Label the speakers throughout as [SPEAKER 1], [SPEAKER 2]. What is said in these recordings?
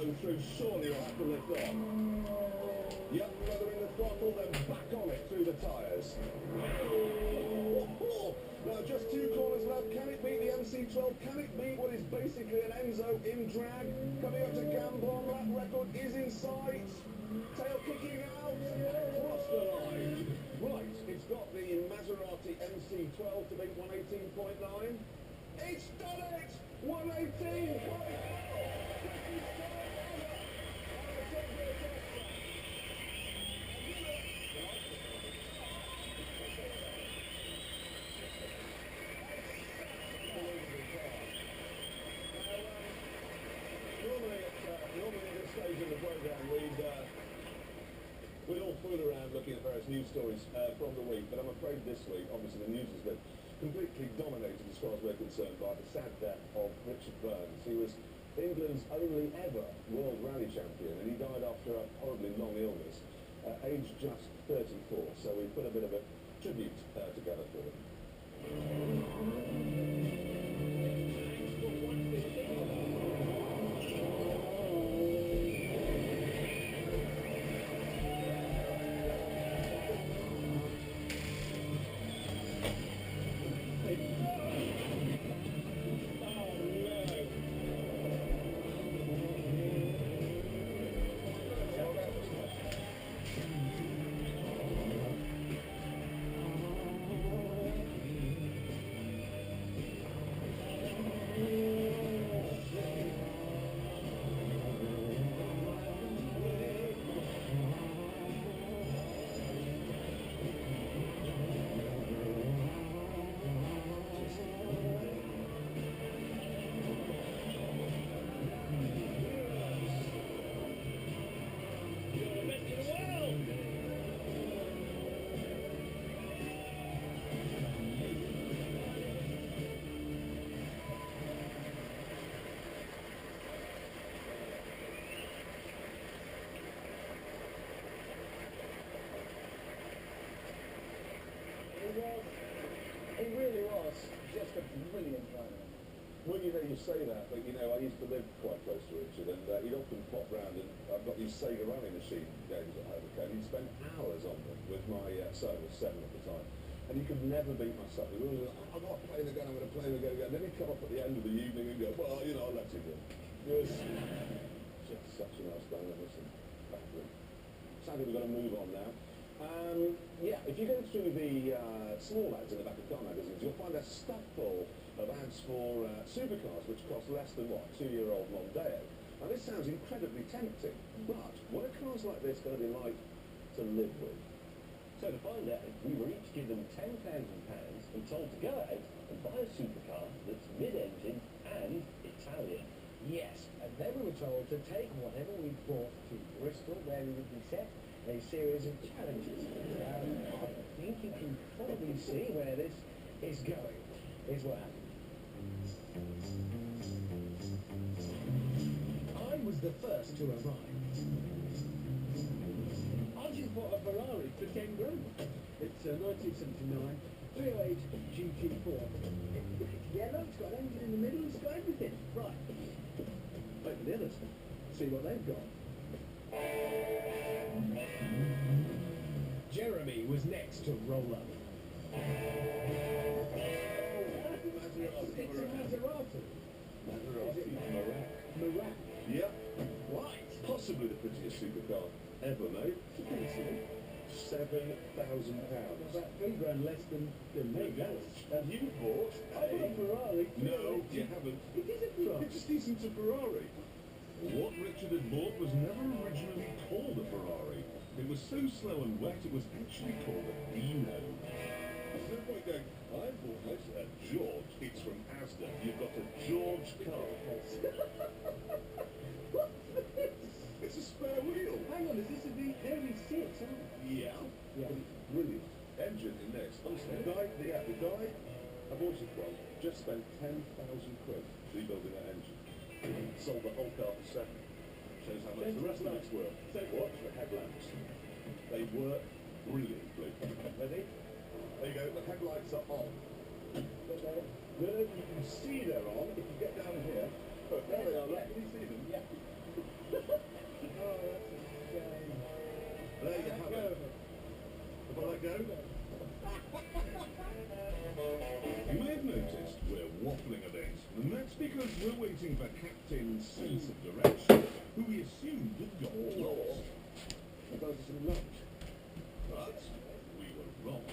[SPEAKER 1] following through. Surely you'll have to lift off. Yep, feathering the throttle, then back on it through the tyres. Now, just 2 corners left. Can it beat the MC12? Can it beat what is basically an Enzo in drag? Coming up to Gambon, lap record is in sight. Tail kicking out. Cross the line. Right, it's got the Maserati MC12 to beat 118.9. It's done it! 118.9! Normally at this stage of the programme we'd all fool around looking at various news stories from the week, but I'm afraid this week, obviously the news has been completely dominated as far as we're concerned by the sad death of Richard Burns. He was England's only ever World Rally Champion, and he died after a horribly long illness, aged just 34, so we put a bit of a tribute together for him.
[SPEAKER 2] It really was just a brilliant rider.
[SPEAKER 1] Well, you know, you say that, but, you know, I used to live quite close to Richard, and he'd often pop round, and I've got these Sega Rally machine games at home, okay, and he'd spend hours on them with my son, who was 7 at the time, and he could never beat my son. He was always like, I'm not playing again, I'm going to play again, and then he'd come up at the end of the evening and go, well, you know, I'll let him go. It was just such an outstanding listen. Sadly, we've got to move on now. Yeah, if you go through the small ads in the back of car magazines, you'll find a stuff full of ads for supercars, which cost less than, what, 2-year-old Mondeo. Now, this sounds incredibly tempting, but what are cars like this going to be like to live with?
[SPEAKER 3] So to find out, we were each given £10,000 and told to go out and buy a supercar that's mid-engine and Italian.
[SPEAKER 2] Yes, and then we were told to take whatever we bought to Bristol, where we would be set a series of challenges. I think you can probably see where this is going. Here's what happened. I was the first to arrive. I just bought a Ferrari for 10 grand. It's a 1979 308 GT4. It's yellow, it's got an engine in the middle, it's got everything. Right. Wait for the others. See what they've got. Jeremy was next to roll up. It's a Maserati. Marat.
[SPEAKER 1] Yep.
[SPEAKER 2] Right.
[SPEAKER 1] Possibly the prettiest supercar ever made. £7,000.
[SPEAKER 2] About 3 grand less than me.
[SPEAKER 1] And you bought
[SPEAKER 2] I bought a Ferrari.
[SPEAKER 1] No, you haven't.
[SPEAKER 2] It is a Ferrari.
[SPEAKER 1] It just isn't a Ferrari. What Richard had bought was never originally called a Ferrari. It was so slow and wet, it was actually called a Dino. There's no point going, I bought this at George. It's from Asda. You've got a George car. It's a spare wheel.
[SPEAKER 2] Hang on, is this a V36?
[SPEAKER 1] Yeah. But it's brilliant. Engine in this. Honestly, the guy I bought it from just spent £10,000 rebuilding that engine. Sold the whole car for 7. Shows how much the rest of it's worth. So watch the headlamps. They work brilliantly. Ready? There you go, the headlights are on. Good, you can see they're on if you get down here. Oh, there they are, look, can you see them? Yeah.
[SPEAKER 2] go then.
[SPEAKER 1] You may have noticed we're waffling a bit, and that's because we're waiting for Captain's sense of direction, who we assumed had got lost.
[SPEAKER 2] I thought it was some lunch.
[SPEAKER 1] But we were wrong.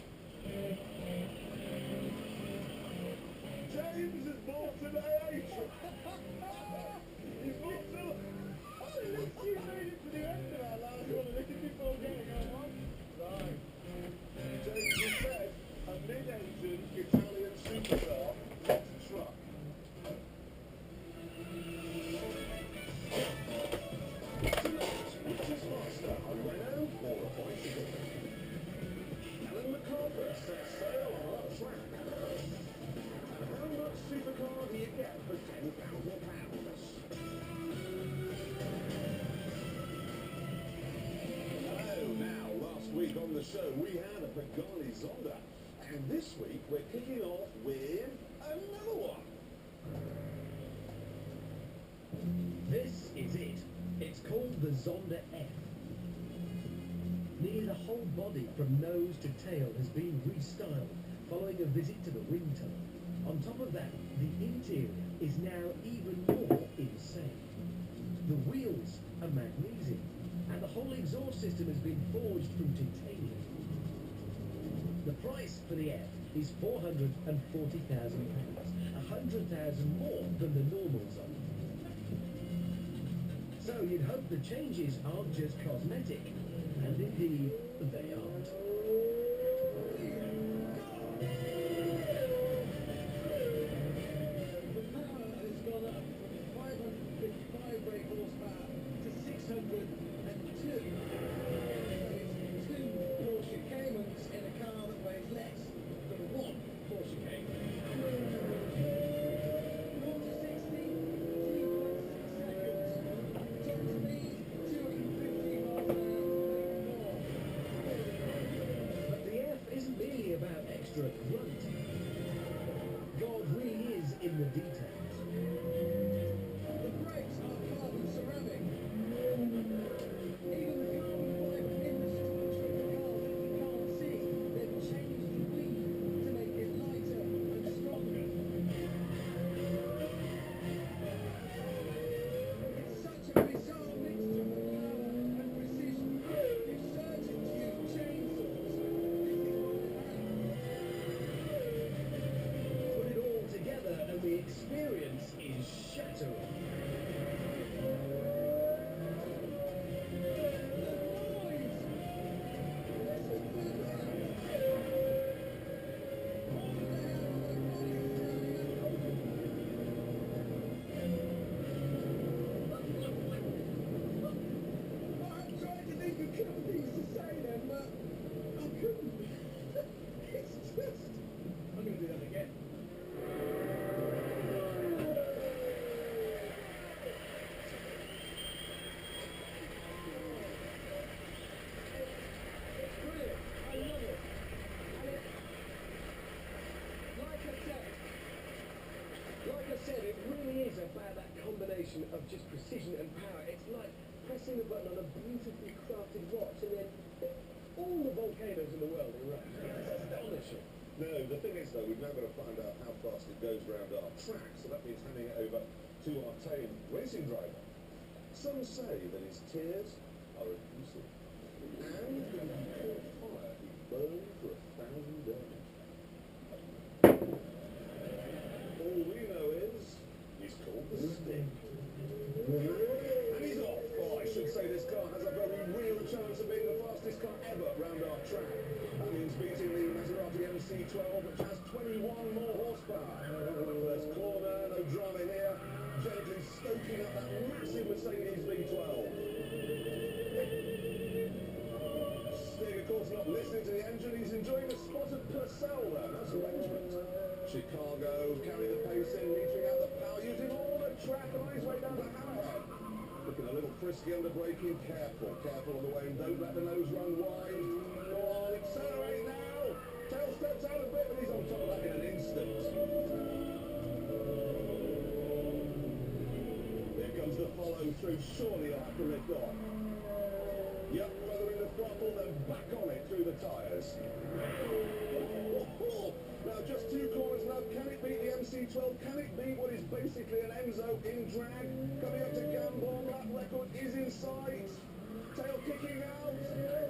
[SPEAKER 1] James has bought today!
[SPEAKER 2] He's bought some. Oh, look, you made it to the end of our last one of this before getting on. Right.
[SPEAKER 1] James has said a mid-engine Italian supercar, not a truck. Tonight, which is faster, a Renault or a bicycle? Alan McCarthy sets sail on our track. How much supercar do you get for £10,000? Oh, now, last week on the show we had a Pagani Zonda, and this week we're kicking off with another one.
[SPEAKER 4] This is it. It's called the Zonda F. Nearly the whole body from nose to tail has been restyled following a visit to the wind tunnel. On top of that, the interior is now even more insane. The wheels are magnesium, and the whole exhaust system has been forged from titanium. The price for the F is £440,000, £100,000 more than the normal Zonda. So you'd hope the changes aren't just cosmetic, and indeed they aren't.
[SPEAKER 2] The power has gone up from 555 brake horsepower to 602. So it's 2 Porsche Caymans in a car that weighs less than 1 Porsche Cayman. 0 to 60, 3.6 seconds. Top speed, 250 miles an hour, more.
[SPEAKER 4] But the F isn't merely about extra grunt. God really is in the details.
[SPEAKER 2] The brakes are carbon ceramic. Even the carbon fibre in the structure of the car that you can't see, they've changed the weave to make it lighter and stronger. It's such a bizarre mixture of power and precision. If surgeons use chainsaws, this is what they have.
[SPEAKER 4] Put it all together and the experience is shattering.
[SPEAKER 2] I'm trying to think of couple things to say then, but I couldn't. It's just... I'm going to do that again. It's brilliant. I love it. And it... Like I said, it really is about that combination of just precision and power. It's like pressing a button on a beautifully crafted watch and then all the volcanoes in the world erupt. It's astonishing.
[SPEAKER 1] No, the thing is though, we've now got to find out how fast it goes round our track, so that means handing it over to our tame racing driver. Some say that his tears are effusive, and when he caught fire, he burned for 1,000 days. All we know is he's called the Stick. And he's off. Oh, I should say this car has a very real chance of being the fastest car ever round our track. That means beating the Maserati MC12, which has 21 more horsepower. First corner, no drama here. Gently stoking up that massive Mercedes V12. Stick, of course, not listening to the engine. He's enjoying a spot at Purcell there. Nice arrangement. Chicago, carry the pace in, metering out the power, using all the track on his way down to Hammerhead. Looking a little frisky under braking. Careful, careful on the way, and don't let the nose run wide. Go on, accelerate now. Tail steps out a bit, but he's on top of that in an instant. Here comes the follow through. Surely I'll have to lift off. Yep, feathering the the throttle and back on it through the tyres. Now just 2 corners now. Can it beat the MC12? Can it beat what is basically an Enzo in drag? Coming up to Gambon, lap record is in sight. Tail kicking out.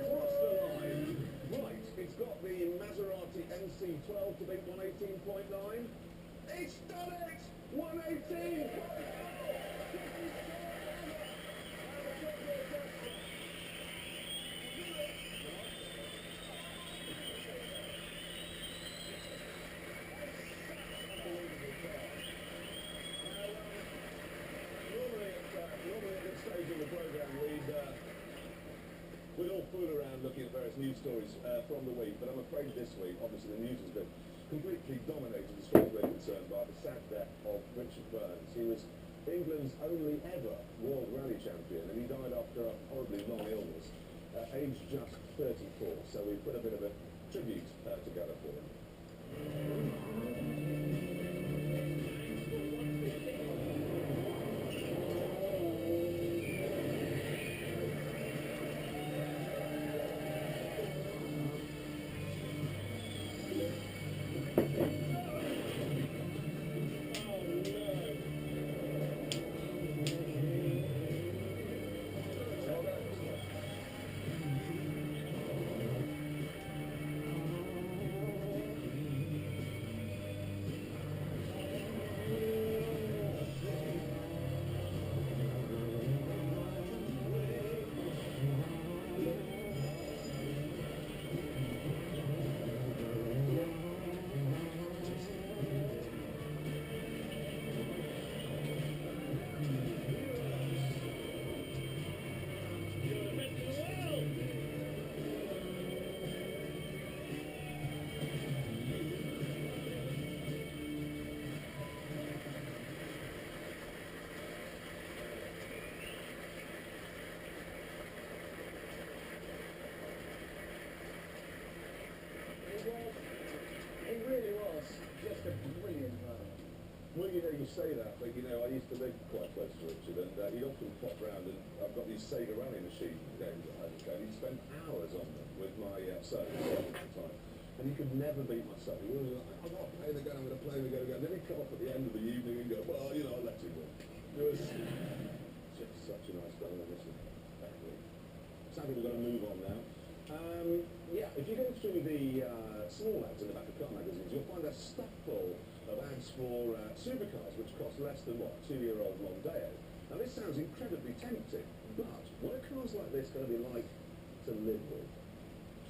[SPEAKER 1] Cross the line. Right, it's got the Maserati MC12 to beat 118.9. It's done it! 118! We'd all fool around looking at various news stories from the week, but I'm afraid this week, obviously the news has been completely dominated as far as we're concerned by the sad death of Richard Burns. He was England's only ever World Rally Champion, and he died after a horribly long illness, aged just 34, so we put a bit of a tribute together for him. It really was just a brilliant run. Well, you know, you say that, but you know, I used to live quite close to Richard, and he'd often pop round, and I've got these Sega rally machine games at home, and he'd spend hours on them with my son at the time, and he could never beat my son. He was like, I'm not playing again, I'm going to play again, and then he'd come up at the end of the evening and go, well, you know, I let him win. It was just such a nice guy, listen. Sadly, we've got to move on now. Yeah, if you go through the small ads in the back of car magazines, you'll find a stuff full of ads for supercars, which cost less than, what, 2-year-old Mondeo. Now, this sounds incredibly tempting, but what are cars like this going to be like to live with?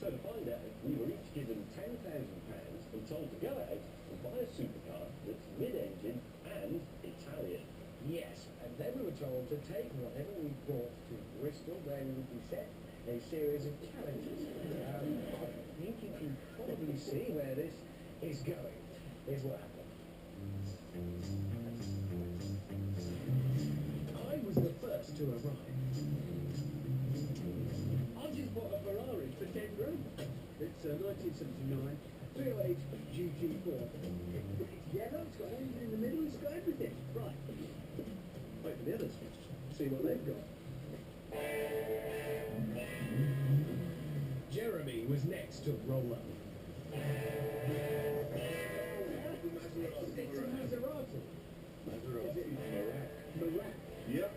[SPEAKER 3] So to find out, we were each given £10,000 and told to go out and buy a supercar that's mid-engine and Italian.
[SPEAKER 2] Yes, and then we were told to take whatever we brought to Bristol, where we would be set a series of challenges. I think you can probably see where this is going. Here's what happened. I was the first to arrive. I just bought a Ferrari for 10 grand. It's a 1979 308 GT4. It's yellow, it's got an engine in the middle, it's got everything. Right. Wait for the others. See what they've got. Jeremy was next to roll up. It's a Maserati.
[SPEAKER 1] Maserati.
[SPEAKER 2] Marat.
[SPEAKER 1] Yep.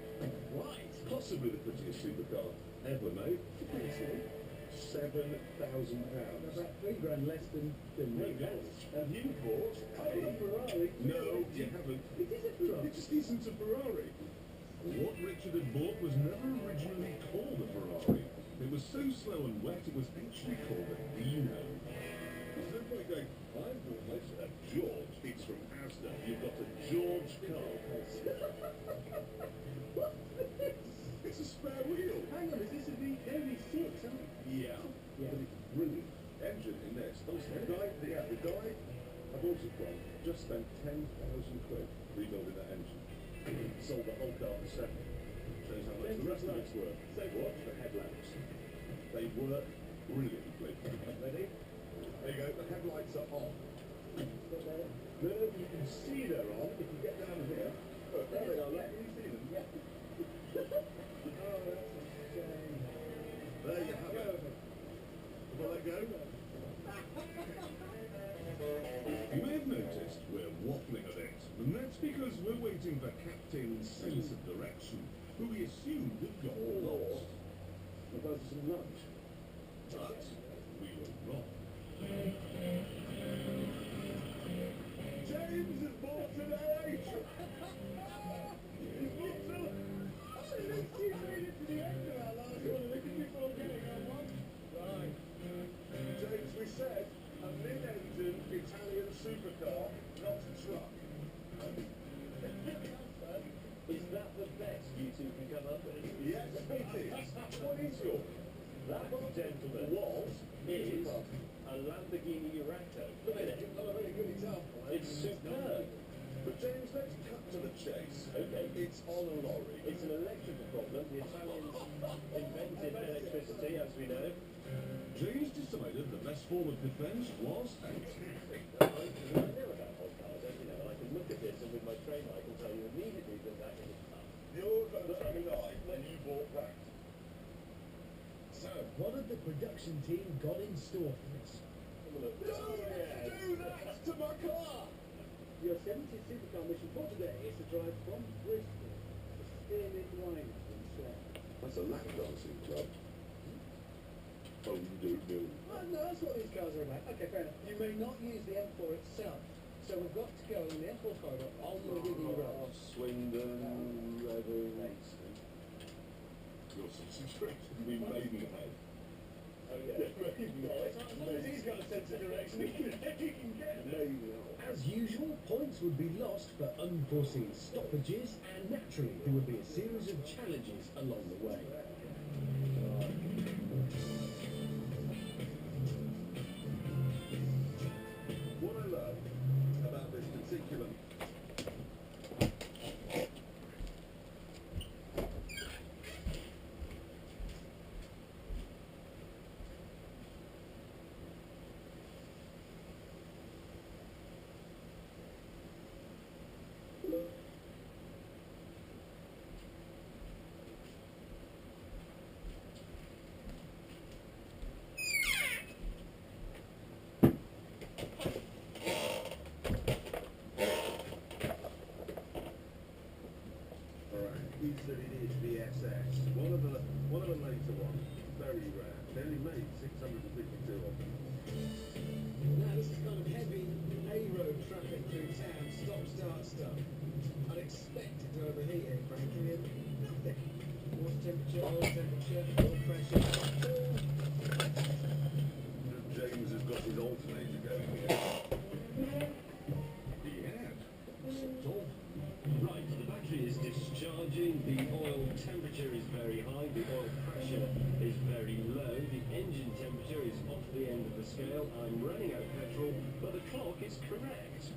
[SPEAKER 2] Right.
[SPEAKER 1] Possibly the prettiest supercar ever made.
[SPEAKER 2] Pretty silly.
[SPEAKER 1] £7,000.
[SPEAKER 2] About 3 grand less than me.
[SPEAKER 1] And you bought
[SPEAKER 2] A Ferrari.
[SPEAKER 1] No, you haven't.
[SPEAKER 2] It is a Ferrari.
[SPEAKER 1] It just isn't a Ferrari. What Richard had bought was never originally called a Ferrari. It was so slow and wet, it was actually called a Dino. There's no point going, I bought this at George. It's from Asda. You've got a George car. It's a spare wheel.
[SPEAKER 2] Hang on, is this a V6, isn't it?
[SPEAKER 1] Yeah.
[SPEAKER 2] Yeah.
[SPEAKER 1] But it's brilliant. Engine in this. Honestly, the guy I bought it from just spent £10,000 rebuilding that engine. Sold the whole car for 7. Shows how much the rest of it's worth. So what? The headlamps. They work brilliantly. Ready? There you go. The headlights are on. No, you can see they're on if you get down here. Oh, there they are. Look, can you see them? Yeah. Oh, that's a shame. There you have it.
[SPEAKER 5] And that's because we're waiting for Captain's sense of direction, who we assumed had got lost.
[SPEAKER 2] We'll go for some lunch.
[SPEAKER 5] But we were wrong.
[SPEAKER 1] James is born today! James, we said a mid-engine Italian supercar, not a truck.
[SPEAKER 3] Is that the best you two can come up with?
[SPEAKER 1] Yes, it is. What is yours?
[SPEAKER 3] That, gentlemen, is a Lamborghini Urraco. Look at it.
[SPEAKER 2] Not a very good example.
[SPEAKER 3] It's superb.
[SPEAKER 1] But James, let's cut to the chase.
[SPEAKER 3] Okay.
[SPEAKER 1] It's on a lorry.
[SPEAKER 3] It's an electrical problem. The Italians invented electricity, as we know.
[SPEAKER 5] James decided the best form of defence was attack.
[SPEAKER 3] I know about hot cars, as you know, and I can look at this and with my trainer I can tell you immediately that that is a car.
[SPEAKER 1] You're the Gemini, and you bought that.
[SPEAKER 4] So, what had the production team got in store for us?
[SPEAKER 1] Don't do that to my car!
[SPEAKER 2] Your 70th supercar mission for today is to drive from Bristol to Steermid Wine in Slough.
[SPEAKER 1] That's a lap dancing club. Oh, you do know.
[SPEAKER 2] Oh, no, that's what these cars are about. Okay, fair enough. You may not use the M4 itself, so we've got to go on the M4 corridor on the Whitney Road.
[SPEAKER 1] Swindon, Reading. Your situation. We Maidenhead.
[SPEAKER 3] Oh yeah.
[SPEAKER 2] As long as he's got a sense of direction, he can get there.
[SPEAKER 4] As usual, points would be lost for unforeseen stoppages, and naturally there would be a series of challenges along the way.
[SPEAKER 1] What I love about this particular he said it is VSS. One of the later ones, very rare. They only made 652 of them.
[SPEAKER 2] Now this is kind of heavy A-road traffic through town, stop, start, stop. I'd expect it to overheat it, frankly, and nothing. Water temperature, oil pressure,
[SPEAKER 1] James has got his alternator going here.
[SPEAKER 5] He had. Sort of.
[SPEAKER 3] Right, the battery is discharging, the oil temperature is very high, the oil pressure is very low, the engine temperature is off the end of the scale, I'm running out of petrol, but the clock is correct.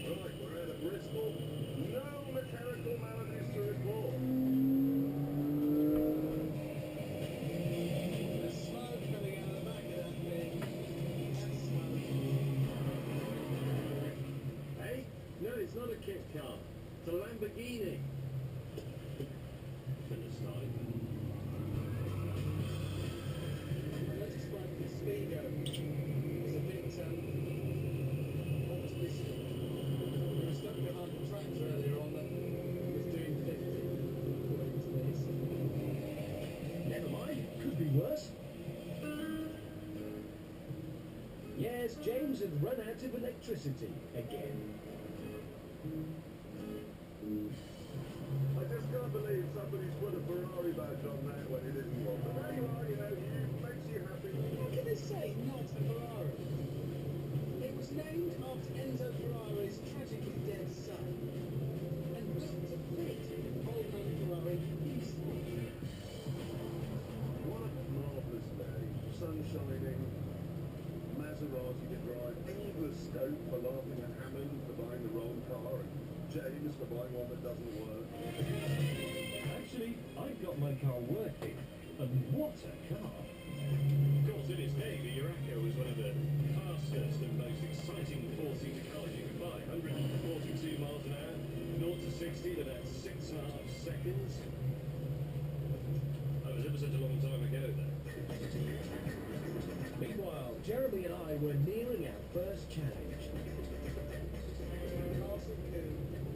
[SPEAKER 1] Right, we're out of Bristol. No mechanical maladies to report.
[SPEAKER 2] there's smoke coming out of the back of that thing. That's smoke.
[SPEAKER 3] Hey? No, it's not a kit car. It's a Lamborghini. Philistine.
[SPEAKER 2] Let's describe the Speedo. It's a bit optimistic. We were stuck behind the tractor earlier on that was doing 50, according to this.
[SPEAKER 4] Never mind, could be worse. Yes, James had run out of electricity again.
[SPEAKER 1] I just can't believe somebody's put a Ferrari badge on that when it isn't one. But there you are, makes you happy.
[SPEAKER 2] How can they say not a Ferrari? It was named after Enzo Ferrari's tragically dead son, and built to fit old man Ferrari himself.
[SPEAKER 1] What a marvellous day. Sun shining, Maserati to drive, endless scope for laughing at Hammond for buying the wrong car, and James for buying one that doesn't work.
[SPEAKER 3] Actually, I've got my car working, and what a car! Of course, in its day, the Urraco was one of the fastest and most exciting four-seater cars you could buy. 142 miles an hour, 0 to 60 in about 6.5 seconds. That was ever such a long time
[SPEAKER 4] Jeremy and I were nearing our first challenge.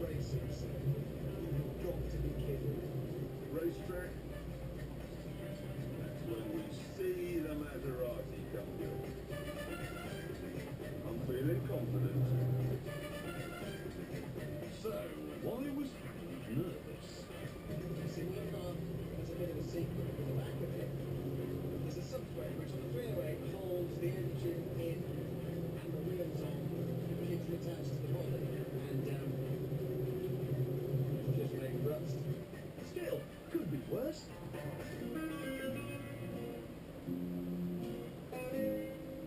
[SPEAKER 4] Races. You've got to be kidding.
[SPEAKER 5] Racetrack. That's when we see the Maserati come through. I'm feeling confident. So, why was Hammond nervous?
[SPEAKER 2] See, my car has a bit of a secret at the back of it. There's a subframe which on the freeway holds the engine in and the wheels on, keeps it attached to the body, and just made rust.
[SPEAKER 4] Still, could be worse.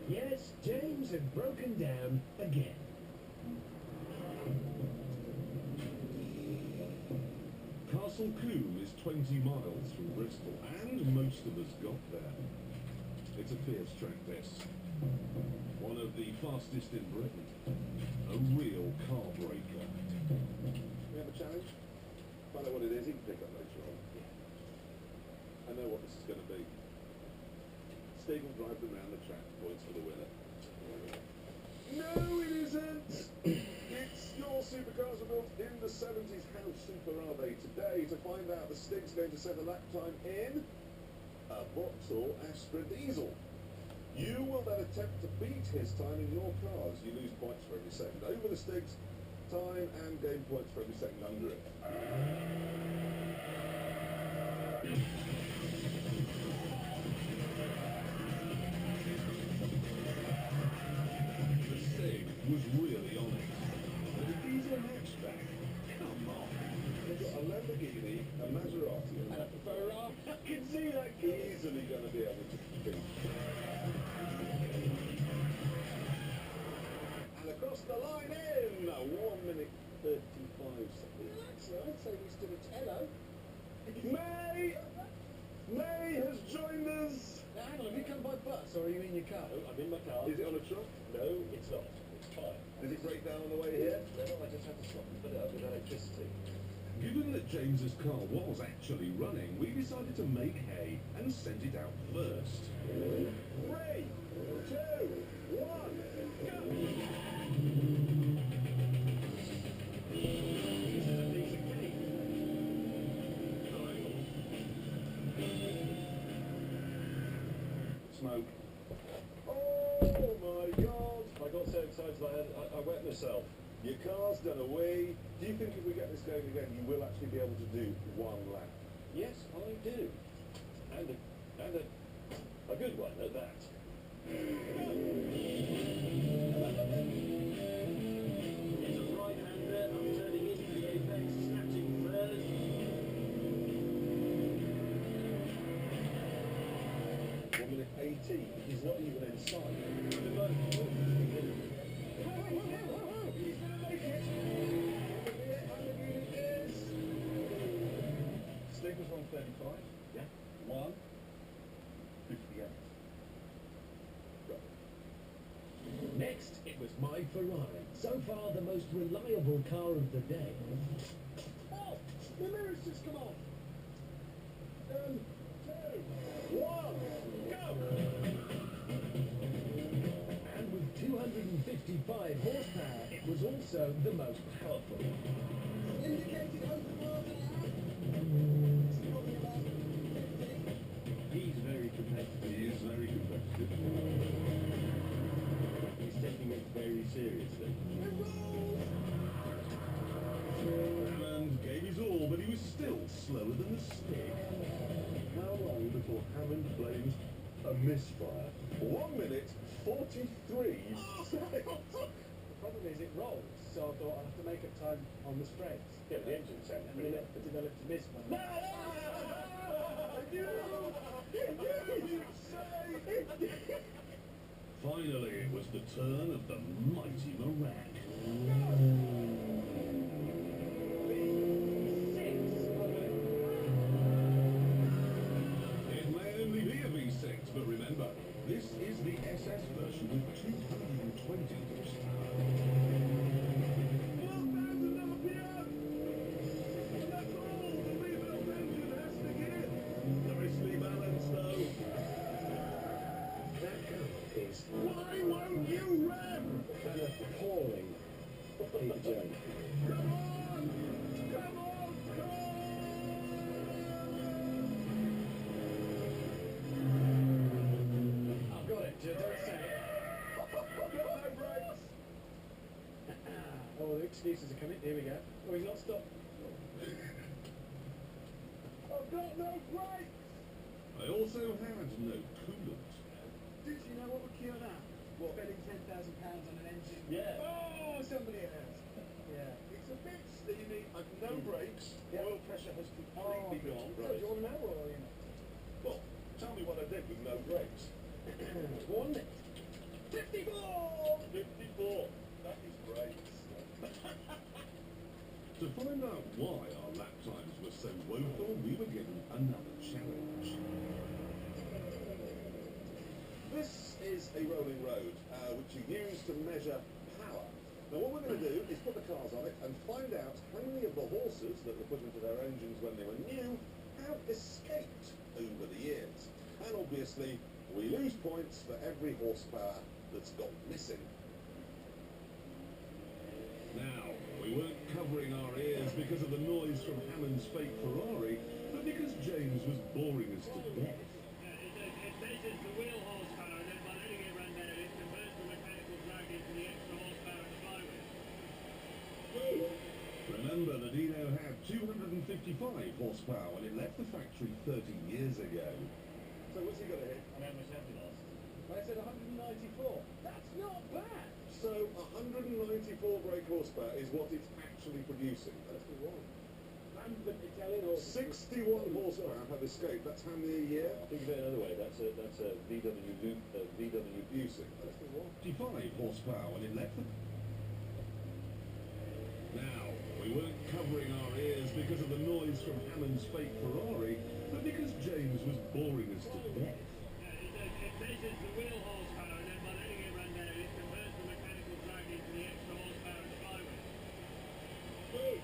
[SPEAKER 4] Yes, James had broken down again.
[SPEAKER 5] Castle Combe is 20 miles from Bristol, and most of us got there. It's a fierce track, this. One of the fastest in Britain. A real car breaker.
[SPEAKER 1] We have a challenge? Find out what it is, you can pick up later on. I know what this is going to be. Steve will drive them round the track, points for the winner. No, it isn't! It's your supercars were built in the 70s. How super are they today? To find out, the Stig's going to set a lap time in a Vauxhall Astra diesel. You will then attempt to beat his time in your cars. You lose points for every second over the Stig's time and gain points for every second under it.
[SPEAKER 5] The Stig was really on it. But a diesel hatchback? Come on.
[SPEAKER 1] They've got a Lamborghini, a Maserati,
[SPEAKER 2] And a Ferrari.
[SPEAKER 1] I can see that easily going to be able to beat. And across the line in 1 minute 35 seconds.
[SPEAKER 2] Actually, I'd say we stood a hello.
[SPEAKER 1] May has joined us.
[SPEAKER 2] Now, hang on, have you come by bus or are you in your car?
[SPEAKER 3] No, I'm in my car.
[SPEAKER 1] Is it on a truck?
[SPEAKER 3] No, it's not. It's fine.
[SPEAKER 1] Did it break down on the way here?
[SPEAKER 3] No, I just had to stop and put it up with electricity.
[SPEAKER 5] Given that James's car was actually running, we decided to make hay and send it out first.
[SPEAKER 1] 3, 2, 1, go!
[SPEAKER 5] Smoke.
[SPEAKER 1] Oh my God!
[SPEAKER 3] I got so excited I wet myself.
[SPEAKER 1] Your car's done away. Do you think if we get this going again, you will actually be able to do one lap?
[SPEAKER 3] Yes, I do. And a good one at that. It's a right-hander. I'm turning into the apex, snatching first.
[SPEAKER 1] 1 minute 18. He's not even inside.
[SPEAKER 2] He's going to make it.
[SPEAKER 1] Steve was 135.
[SPEAKER 3] Yeah.
[SPEAKER 1] 1, 58.
[SPEAKER 4] Next, it was my Ferrari. So far, the most reliable car of the day.
[SPEAKER 2] Oh, the mirror's just come off.
[SPEAKER 1] 2, 1, go!
[SPEAKER 4] And with 255 horsepower, it was also the most powerful.
[SPEAKER 2] Indicated 100 miles an hour. Probably about 50.
[SPEAKER 3] He's very competitive.
[SPEAKER 5] He is very competitive.
[SPEAKER 3] He's taking it very seriously.
[SPEAKER 5] Hammond gave his all, but he was still slower than the Stig.
[SPEAKER 1] How long before Hammond blames a misfire? 1 minute 43 seconds.
[SPEAKER 2] The problem is it rolls, so I thought I'd have to make up time on the straights.
[SPEAKER 3] Yeah, the engine sounded
[SPEAKER 2] And
[SPEAKER 3] pretty
[SPEAKER 2] then
[SPEAKER 3] good.
[SPEAKER 2] it developed a misfire.
[SPEAKER 5] Finally, it was the turn of the mighty Moran. It may only be a V6, but remember, this is the SS version with 220 horsepower. 4,000 RPM! And that's all the rebuilt engine has to give. Nicely balanced, though.
[SPEAKER 4] That car is
[SPEAKER 1] Joe.
[SPEAKER 2] Come on! Come on, I've got it. Don't say it. No brakes. Oh, the excuses are coming. Here we go. Oh, he's not stopped. I've got no brakes.
[SPEAKER 5] I also had no coolant.
[SPEAKER 2] Did you know what would cure that? What? Spending £10,000 on an engine?
[SPEAKER 1] Yeah.
[SPEAKER 2] Oh, somebody has. Yeah. It's a bit steamy.
[SPEAKER 1] I've no brakes.
[SPEAKER 2] Yeah.
[SPEAKER 1] Oil pressure has completely gone.
[SPEAKER 2] Do you want to know or you know?
[SPEAKER 1] Well, tell me what I did with no brakes.
[SPEAKER 2] 1 minute. 54!
[SPEAKER 1] 54. That is great.
[SPEAKER 5] To find out why our lap times were so woeful, we were given another challenge.
[SPEAKER 1] This is a rolling road, which you use to measure power. Now what we're going to do is put the cars on it and find out how many of the horses that were put into their engines when they were new have escaped over the years. And obviously, we lose points for every horsepower that's gone missing.
[SPEAKER 5] Now, we weren't covering our ears because of the noise from Hammond's fake Ferrari, but because James was boring us to death.
[SPEAKER 3] It measures the wheel horsepower, and then by letting it run down, it converts the mechanical drag into the extra horsepower to fly with.
[SPEAKER 5] Remember that Dino had 255 horsepower when it left the factory 30 years ago.
[SPEAKER 1] So what's he got to hit?
[SPEAKER 3] And how much have we lost?
[SPEAKER 2] I said 194. That's not bad.
[SPEAKER 1] So 194 brake horsepower is what it's actually producing.
[SPEAKER 2] That's the one. Rampant Italian horse.
[SPEAKER 1] 61 horsepower have escaped. That's how many a year?
[SPEAKER 6] Think of it another way. That's a VW loop, VW
[SPEAKER 1] Producing.
[SPEAKER 2] That's the one.
[SPEAKER 5] 55 horsepower when it left the... Now, we weren't covering our ears because of the noise from Hammond's fake Ferrari, but because James was boring us to death.
[SPEAKER 3] It measures the wheel horsepower, and then by letting it run down, it converts the mechanical drag into the extra horsepower to fly with.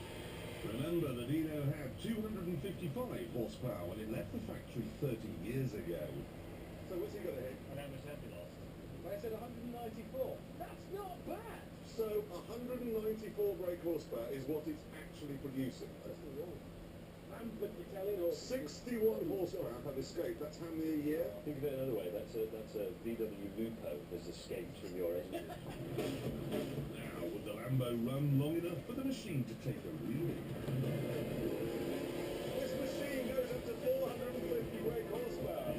[SPEAKER 5] Remember that Dino had 255 horsepower when it left the factory 30 years ago.
[SPEAKER 1] So what's he got to hit?
[SPEAKER 3] And how much have we lost?
[SPEAKER 2] I said 194. That's not bad.
[SPEAKER 1] So 194 brake horsepower is what it's actually producing.
[SPEAKER 2] That's the one. Rampant Italian horse.
[SPEAKER 1] 61 horsepower have escaped. That's how many a year?
[SPEAKER 6] Think of it another way. That's a VW Lupo has escaped from your engine.
[SPEAKER 5] Now, would the Lambo run long enough for the machine to take a wheelie?
[SPEAKER 1] This machine goes up to 450 brake horsepower.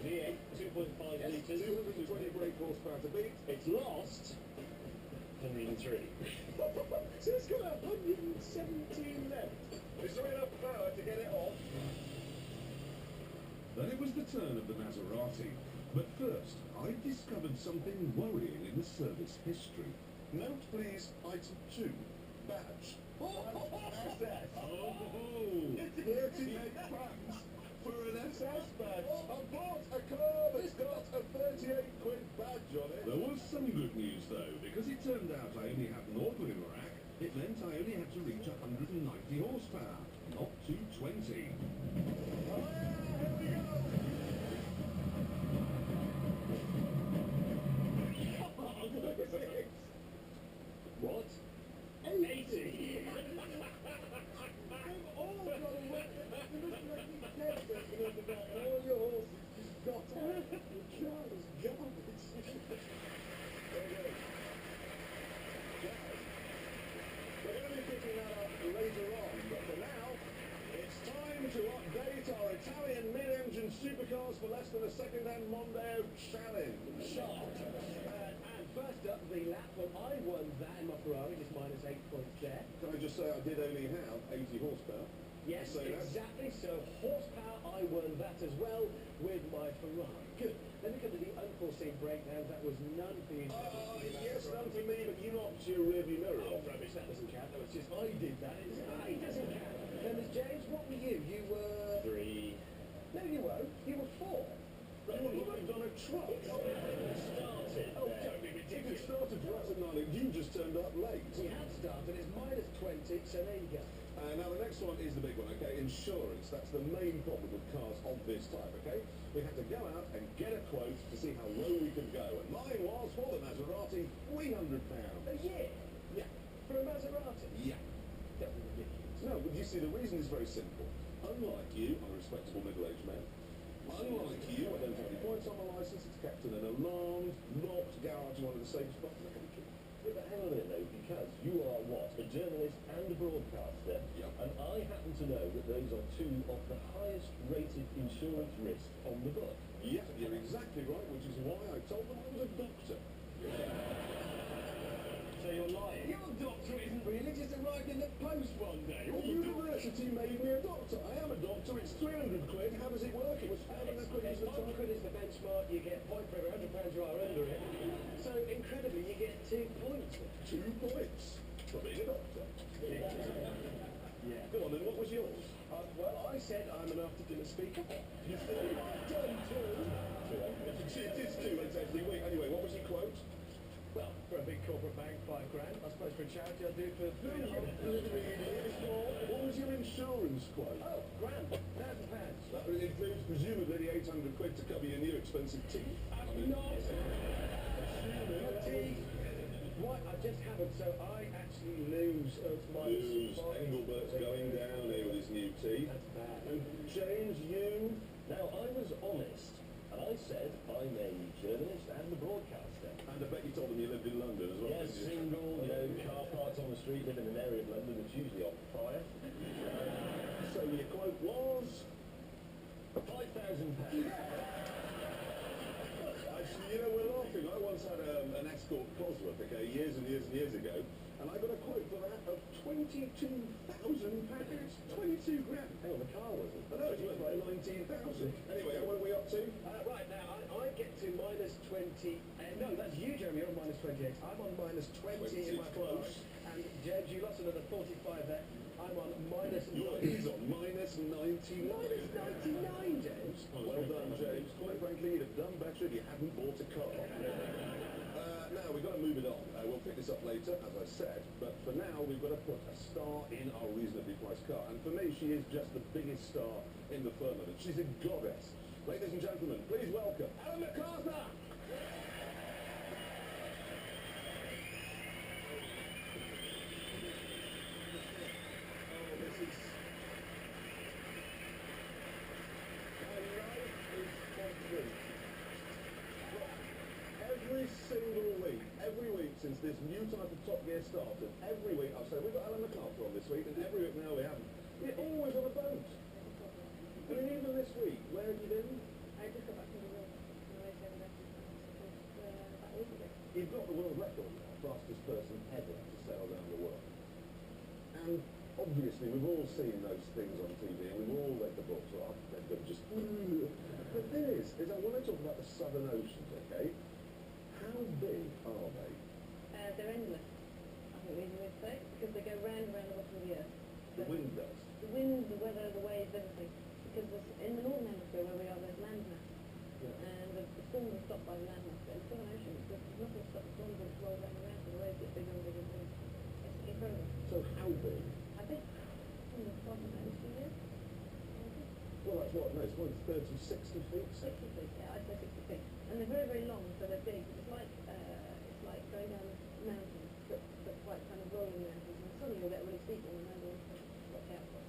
[SPEAKER 6] V8, 2.5 litres.
[SPEAKER 1] 220 brake horsepower to beat.
[SPEAKER 6] It's lost 103.
[SPEAKER 2] So it's got 117 left.
[SPEAKER 1] Is there enough power to get it off?
[SPEAKER 5] Then it was the turn of the Maserati. But first, I discovered something worrying in the service history.
[SPEAKER 1] Note please item 2. Badge. How's that?
[SPEAKER 5] Oh!
[SPEAKER 1] 38 pounds for an SS badge. I bought a car that's got a 38 quid badge on it.
[SPEAKER 5] There was some good news though, because it turned out I only had an auto in rack. It meant I only had to reach 190 horsepower, not 220.
[SPEAKER 1] Here we go.
[SPEAKER 6] What?
[SPEAKER 2] 80. They've all got a work. They must make me dead about all your horses just got out. The car is garbage.
[SPEAKER 1] There we go. We're going to be picking that up later on, but for now, it's time to update our Italian mid-engine supercars for less than a second-hand Mondeo challenge.
[SPEAKER 2] And first up, the lap. Well, I won that in my Ferrari, just minus 8 points there.
[SPEAKER 1] Can I just say I did only have 80 horsepower?
[SPEAKER 2] Yes,
[SPEAKER 1] So that's-
[SPEAKER 2] exactly. So horsepower, I won that as well with my Ferrari. Good. Then we come to the unforeseen breakdowns. That was none for you.
[SPEAKER 1] Yes, none for me, but you knocked your rearview mirror
[SPEAKER 2] Oh,
[SPEAKER 1] off.
[SPEAKER 2] rubbish. That doesn't count. That was just I did that. It doesn't count. Then there's James. What were you? You were...
[SPEAKER 6] 3.
[SPEAKER 2] No, you weren't. You were 4.
[SPEAKER 1] You lived on a truck.
[SPEAKER 6] Started
[SPEAKER 2] Oh,
[SPEAKER 6] there.
[SPEAKER 2] don't be
[SPEAKER 1] If it
[SPEAKER 2] ridiculous.
[SPEAKER 1] started for us at 9, you just turned up late.
[SPEAKER 2] We had started. It's minus 20, so there you go.
[SPEAKER 1] And now the next one is the big one, okay? Insurance. That's the main problem with cars of this type, okay? We had to go out and get a quote to see how low we could go, and mine was, for the Maserati, £300.
[SPEAKER 2] A year?
[SPEAKER 1] Yeah.
[SPEAKER 2] For a Maserati?
[SPEAKER 1] Yeah.
[SPEAKER 2] That was ridiculous.
[SPEAKER 1] No, but you see, the reason is very simple. Unlike you, I'm a respectable middle-aged man. Unlike you, I don't have any points on my licence. It's kept in an alarmed, locked garage in one of the safest spots in the country.
[SPEAKER 6] Yeah, but hang on a minute though, because you are what? A journalist and a broadcaster.
[SPEAKER 1] Yeah.
[SPEAKER 6] And I happen to know that those are two of the highest rated insurance risks on the book.
[SPEAKER 1] Yeah, you're exactly right, which is why I told them I was a doctor.
[SPEAKER 6] So you're lying?
[SPEAKER 2] Your doctor isn't really, just arrived in the post one day.
[SPEAKER 1] The university made me a doctor. I am a doctor. It's £300. How does it work? It was £500
[SPEAKER 6] It's
[SPEAKER 1] was the time.
[SPEAKER 6] £1 is the benchmark, you get a point for every £100 you are under it. So incredibly, you get 2 points.
[SPEAKER 1] 2 points for being a doctor.
[SPEAKER 6] Yeah.
[SPEAKER 1] Go on then, what was yours?
[SPEAKER 2] Well, I said I'm an after-dinner speaker.
[SPEAKER 1] You said I've done 2. It is 2 exactly. Wait, anyway, what was your quote?
[SPEAKER 2] Well, for a big corporate bank, £5 grand. I suppose for a charity I'll do it for
[SPEAKER 1] No,
[SPEAKER 2] £300.
[SPEAKER 1] what was your insurance quote?
[SPEAKER 2] Oh, grand. £1,000.
[SPEAKER 1] That includes presumably the £800 to cover your new expensive teeth.
[SPEAKER 2] Not tea. Right, I just haven't, so I actually lose
[SPEAKER 1] Lose. Engelbert's going down here with his new teeth.
[SPEAKER 2] That's bad.
[SPEAKER 1] And James, you?
[SPEAKER 6] Now, I was honest, and I said I'm a journalist and a broadcaster.
[SPEAKER 1] And I bet you told them you lived in London as well.
[SPEAKER 6] Yes,
[SPEAKER 1] didn't you?
[SPEAKER 6] single, car parks on the street, live in an area of London that's usually on fire.
[SPEAKER 1] So your quote was?
[SPEAKER 6] £5,000.
[SPEAKER 1] Actually, you know, we're laughing. I once had an escort Cosworth, okay, years and years and years ago, and I got a quote for that of £22,000. 22 grand.
[SPEAKER 6] Hang on, the car wasn't.
[SPEAKER 1] I know, it's worth like 19,000. Anyway, what are we up to?
[SPEAKER 2] Right, now, I get to minus 20. No, that's you, Jeremy. You're on minus 28. I'm on minus 20 in my
[SPEAKER 1] Close.
[SPEAKER 2] car. And, James, you lost another 45 there. I'm on minus 9.
[SPEAKER 1] He's on minus 99.
[SPEAKER 2] Minus 99, James.
[SPEAKER 1] Well done, James. Quite frankly, you'd have done better if you hadn't bought a car. Now, we've got to move it on. We'll pick this up later, as I said, but for now, we've got to put a star in our reasonably priced car. And for me, she is just the biggest star in the firmament. She's a goddess. Ladies and gentlemen, please welcome Ellen MacArthur! Every week since this new type of Top Gear started, every week I've said we've got Ellen MacArthur on this week, and every week now we haven't. We're always on a boat. I mean, even this week, where have you been?
[SPEAKER 7] I just got back from the world. About a week ago.
[SPEAKER 1] You've got the world record now, fastest person ever to sail around the world. And obviously we've all seen those things on TV, and we've all read the books, or I've read them just... The thing is I want to talk about the Southern Oceans, okay? How big are they?
[SPEAKER 7] They're endless, I think we would say, because they go round and round the bottom of the earth.
[SPEAKER 1] The wind does.
[SPEAKER 7] The wind, the weather, the waves, everything. Because in the northern hemisphere where we are, there's landmass.
[SPEAKER 1] Yeah.
[SPEAKER 7] And the storms are stopped by the landmass. But in the Southern Ocean, there's nothing to stop the storms, but it's roll round and round, so the waves get bigger and bigger and bigger. It's incredible.
[SPEAKER 1] So how big?
[SPEAKER 7] I think from the bottom of the ocean,
[SPEAKER 1] Well, that's what, no, it's like 30, 60 feet.
[SPEAKER 7] 60 feet, yeah, I'd say 60 feet. And they're very, very long, so they're big. It's like going down mountains, but quite kind of rolling mountains. And suddenly you'll get really steep on the mountains to watch out for.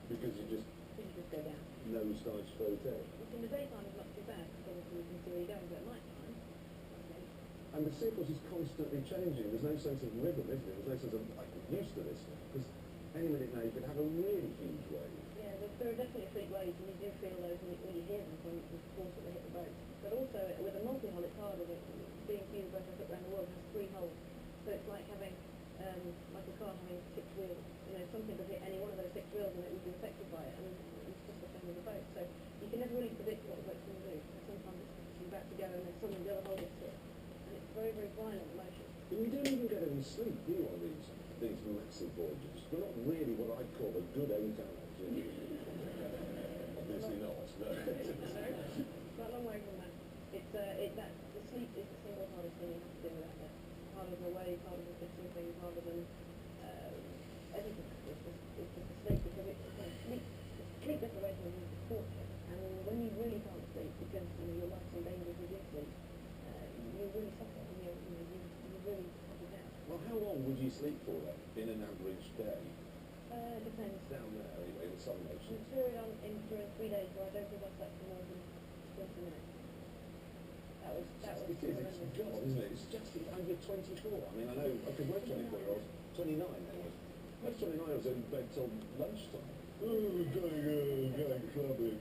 [SPEAKER 1] Because you just
[SPEAKER 7] You just go down.
[SPEAKER 1] nosedive straight in.
[SPEAKER 7] Which in the daytime is not too bad, because obviously you can see where you're going, but at night time, okay.
[SPEAKER 1] And the sea, of course, is constantly changing. There's no sense of rhythm, is there? There's no sense of, like, I'm used to this. Because any minute now you could have a really huge wave.
[SPEAKER 7] Yeah, there are definitely fleet waves, and you do feel those when you hear them from the force that they hit the boat. But also, with a multi-hull, it's harder. Being Fuse boat I took around the world has 3 hulls. So it's like having, like a car having 6 wheels. You know, something could hit any one of those 6 wheels and it would be affected by it. And it's just the same with the boat. So you can never really predict what the boat's going to do. So sometimes it's about to go and then suddenly the other hull gets hit. And it's very, very violent motion.
[SPEAKER 1] And you don't even get any sleep, do you, on these massive voyages? They're not really what I'd call a good 8 hours. Obviously not. No.
[SPEAKER 7] Quite a long way from that. The sleep is the single hardest thing you have to do with that. Harder than a wave, harder than fixing things, harder than everything. It's is just to sleep, because sleep deprivation is torture. And when you really can't sleep because your life's in danger because you sleep, you really suffer, and you really have it down.
[SPEAKER 1] Well, how long would you sleep for then, in an average day?
[SPEAKER 7] Depends.
[SPEAKER 1] Down there, anyway, in some
[SPEAKER 7] The
[SPEAKER 1] nations.
[SPEAKER 7] period during 3 days where I don't think I slept for more than 20 minutes. That was
[SPEAKER 1] It is, it's
[SPEAKER 7] horrendous.
[SPEAKER 1] God, isn't it? It's just over 24. I mean, I know, because most 24-year-olds, 29 anyways, most 29-year-olds are in bed till lunchtime. Going clubbing.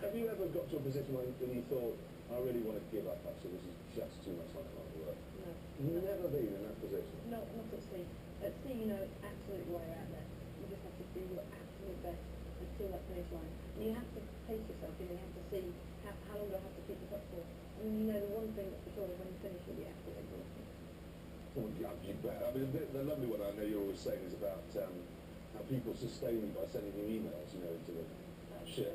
[SPEAKER 1] Have you ever got to a position when you thought, I really want to give up, actually, this is just too much like hard work?
[SPEAKER 7] No.
[SPEAKER 1] Never been in that position.
[SPEAKER 7] No, not at sea. At sea, you know absolutely why you're out there. You just have to do your absolute best until that finish line. And you have to pace yourself, you have to see how long do I have to keep this up for. And the one thing that's for sure is when you finish, you'll be absolutely exhausted.
[SPEAKER 1] Well, you bet. I mean, the lovely one I know you're always saying is about how people sustain you by sending you emails, into the ship.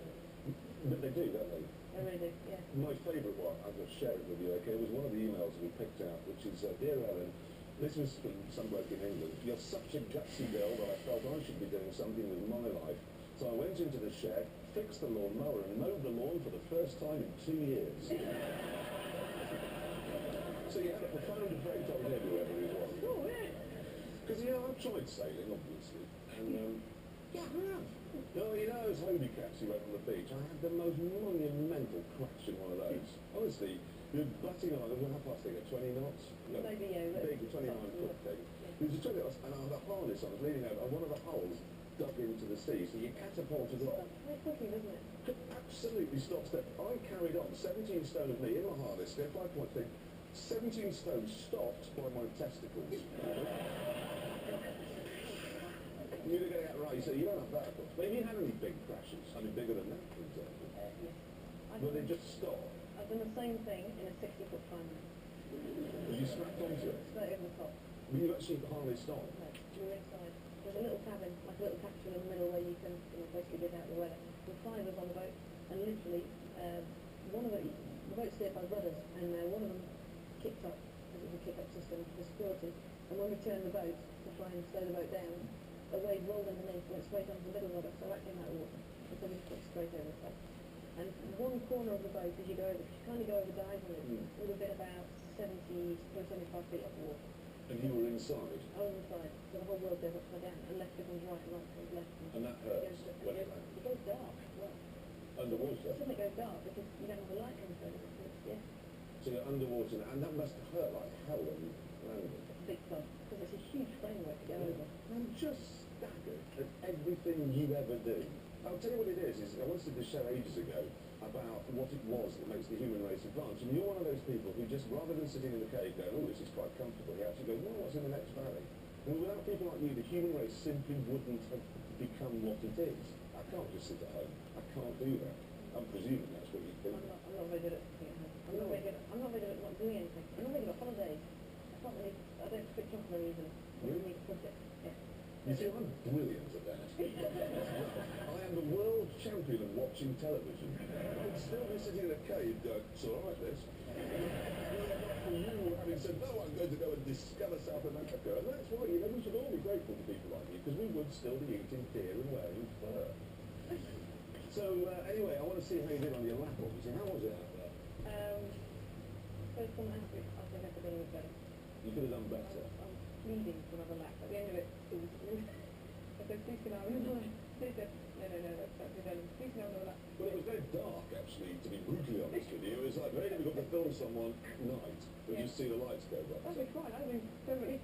[SPEAKER 1] But they do, don't they?
[SPEAKER 7] They really do, yeah.
[SPEAKER 1] My favourite one, I'll just share it with you, okay, was one of the emails we picked out, which is, Dear Ellen, this was from some bloke in England. You're such a gutsy girl that I felt I should be doing something with my life. So I went into the shed, fixed the lawnmower and mowed the lawn for the first time in 2 years. So you had a profound effect on him, whoever he was.
[SPEAKER 7] Oh, yeah.
[SPEAKER 1] Because, I've tried sailing, obviously, and, yeah, I have. No, those Hobie cats who went on the beach, I had the most monumental crash in one of those. Honestly, you're butting on, how fast they get, 20 knots? No,
[SPEAKER 7] Maybe, yeah.
[SPEAKER 1] big, 29-foot thing. It was a 20 knots, and I had a harness on, I was leaning over, and one of the holes dug into the sea, so you catapulted off.
[SPEAKER 7] Very quickly, doesn't it?
[SPEAKER 1] Absolutely stop step. I carried on, 17 stone of me in my harness, step 5.3, 17 stone stopped by my testicles. You're going to get right, so you don't have that. But have you had any big crashes? I mean, bigger than that, for example?
[SPEAKER 7] Yeah.
[SPEAKER 1] Where they just stop?
[SPEAKER 7] I've done the same thing in a 60-foot climb.
[SPEAKER 1] Have you strapped onto it?
[SPEAKER 7] Straight over the top.
[SPEAKER 1] Well, you've actually harnessed on?
[SPEAKER 7] No, you're inside. There's a little cabin, like a little capsule in the middle where you can basically get out of the weather. With 5 of us on the boat, and literally, the boat's steered by rudders, and one of them kicked up, because it was a kick-up system for security, and when we turned the boat to try and slow the boat down, a wave rolled underneath, went straight onto the middle rudder, so that came out of water. And so we just went straight over the top. And one corner of the boat, as you go over, because you kind of go over diagonally, would have been about 70 to 75 feet off the water.
[SPEAKER 1] And you were inside?
[SPEAKER 7] I was inside, so the whole world goes upside down, and left becomes right, and right becomes left.
[SPEAKER 1] And that hurts?
[SPEAKER 7] It goes dark as well.
[SPEAKER 1] Underwater?
[SPEAKER 7] Suddenly it goes dark because you don't have a light coming through. Yeah.
[SPEAKER 1] So you're underwater, and that must hurt like hell when you landed.
[SPEAKER 7] Big fun, because it's a huge framework to go over.
[SPEAKER 1] I'm just staggered at everything you ever do. I'll tell you what it is I wanted to show ages ago about what it was that makes the human race advance. And you're one of those people who just, rather than sitting in the cave going, oh, this is quite comfortable, you actually go, well, what's in the next valley? And without people like you, the human race simply wouldn't have become what it is. I can't just sit at home. I can't do that. I'm presuming that's what you think.
[SPEAKER 7] I'm not very good at sitting at home. I'm not very good at not doing anything. I'm not very good at holidays. I don't switch off for a reason. I
[SPEAKER 1] Really?
[SPEAKER 7] need to put it. Yeah.
[SPEAKER 1] You see, I'm brilliant at that. I am the world champion of watching television. I'd still be sitting in a cave going, it's all right, this. For you having said, no, I'm going to go and discover South America. And that's why, we should all be grateful to people like you, because we would still be eating deer and wearing fur. So, anyway, I want to see how you did on your lap, obviously. How was it out there?
[SPEAKER 7] First one out, I think I could have done better.
[SPEAKER 1] You could have done better.
[SPEAKER 7] I'm pleading for another lap. At the end of it, I said, please can I have another lap? They said, no, that's actually done. Please can I have another lap?
[SPEAKER 1] Well, it was very dark, actually, to be brutally honest with you. It was like very difficult to film someone at night, but you see the lights go by.
[SPEAKER 7] That'd be fine. I've been so many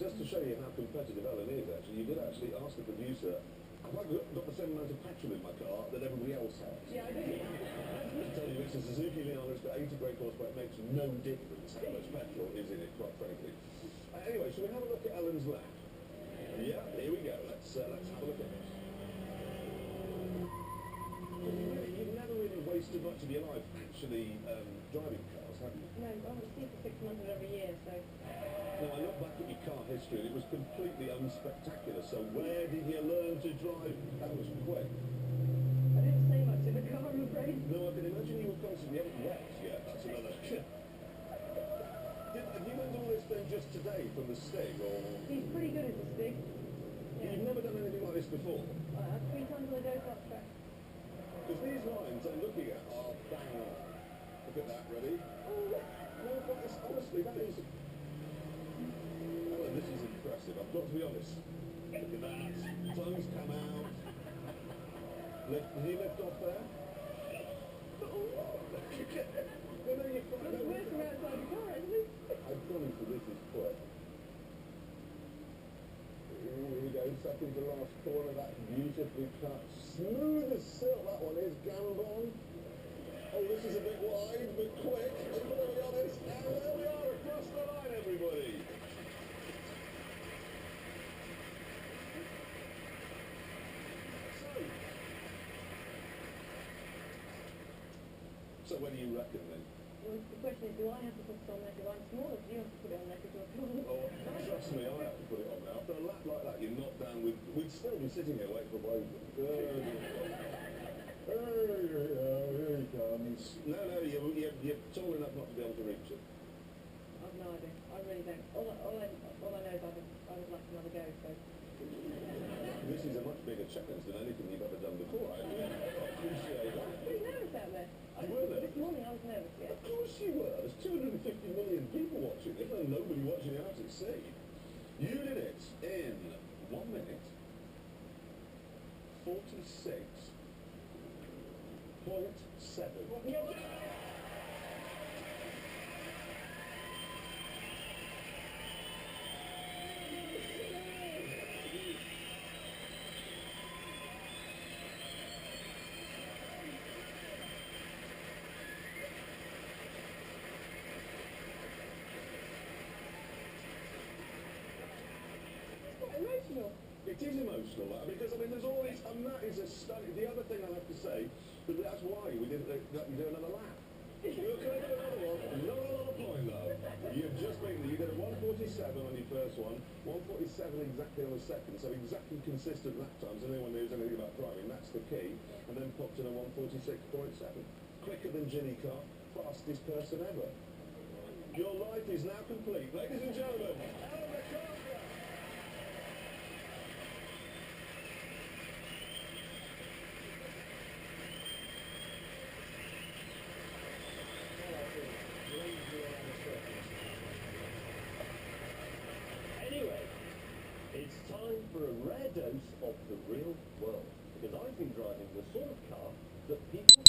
[SPEAKER 1] Just to show you how competitive Ellen is, actually, you did actually ask the producer, have I got the same amount of petrol in my car that everybody else has?
[SPEAKER 7] Yeah, I do.
[SPEAKER 1] I tell you, it's a Suzuki Liana, it's got 80 brake horsepower, it makes no difference how much petrol is in it, quite frankly. Anyway, shall we have a look at Ellen's lap? Yeah, here we go. Let's have a look at this. You've never really wasted much of your life actually driving cars, have you?
[SPEAKER 7] No, I was for 6 months every year, so...
[SPEAKER 1] Now, I look back at your car history and it was completely unspectacular, so where did you learn to drive? That was quick.
[SPEAKER 7] I didn't say much in the car, I'm afraid.
[SPEAKER 1] No, I can imagine you were constantly wet. Yeah, that's another... Have you learned all this then just today from the Stig, or...?
[SPEAKER 7] He's pretty good at the stick.
[SPEAKER 1] this before?
[SPEAKER 7] I have 3 times on the go-kart track.
[SPEAKER 1] Because these lines I'm looking at are bang on. Look at that, ready? No, but this, honestly, that is... Alan, this is impressive, I've got to be honest. Look at that. Tongues come out. Lift, did he lift off there? No, no, you're fine.
[SPEAKER 7] It's worse from outside the car, isn't it?
[SPEAKER 1] I promise you this is quick. Here we go, second to last corner, that's beautifully cut. Smooth as silk, that one is. Gambon. Oh, this is a bit wide, but quick. I've got to be honest. And there we are, across the line, everybody. So when do you reckon then?
[SPEAKER 7] Well, the question is, do I have to put it on there because I'm smaller? Do you have to put it on there because you're taller?
[SPEAKER 1] Oh, trust me, I have to put it on now. After a lap like that, you're knocked down with... We'd still be sitting here waiting for Wogan. Here he comes. No, you're tall enough not to be able to reach it.
[SPEAKER 7] I've no idea. I really don't. All I know is I would like another go, so...
[SPEAKER 1] This is a much bigger challenge than anything you've ever done before. I appreciate that.
[SPEAKER 7] Pretty nervous out there.
[SPEAKER 1] You were there?
[SPEAKER 7] This morning I was nervous, yeah.
[SPEAKER 1] Of course you were. There's 250 million people watching. There's nobody watching out at sea. You did it in 1 minute, 46.7.
[SPEAKER 7] Emotional.
[SPEAKER 1] It is emotional, that, because, I mean, there's always, and that is a stunning, the other thing I have to say, but that's why we didn't let you do another lap. You could have done another one, not a lot of point, though. You've just beaten, you did a 147 on your first one, 147 exactly on the second, so exactly consistent lap times. Anyone knows anything about driving, that's the key, and then popped in a 146.7. Quicker than Ginny Car, fastest person ever. Your life is now complete. Ladies and gentlemen, Alan McCarthy.
[SPEAKER 6] Anyway, it's time for a rare dose of the real world, because I've been driving the sort of car that people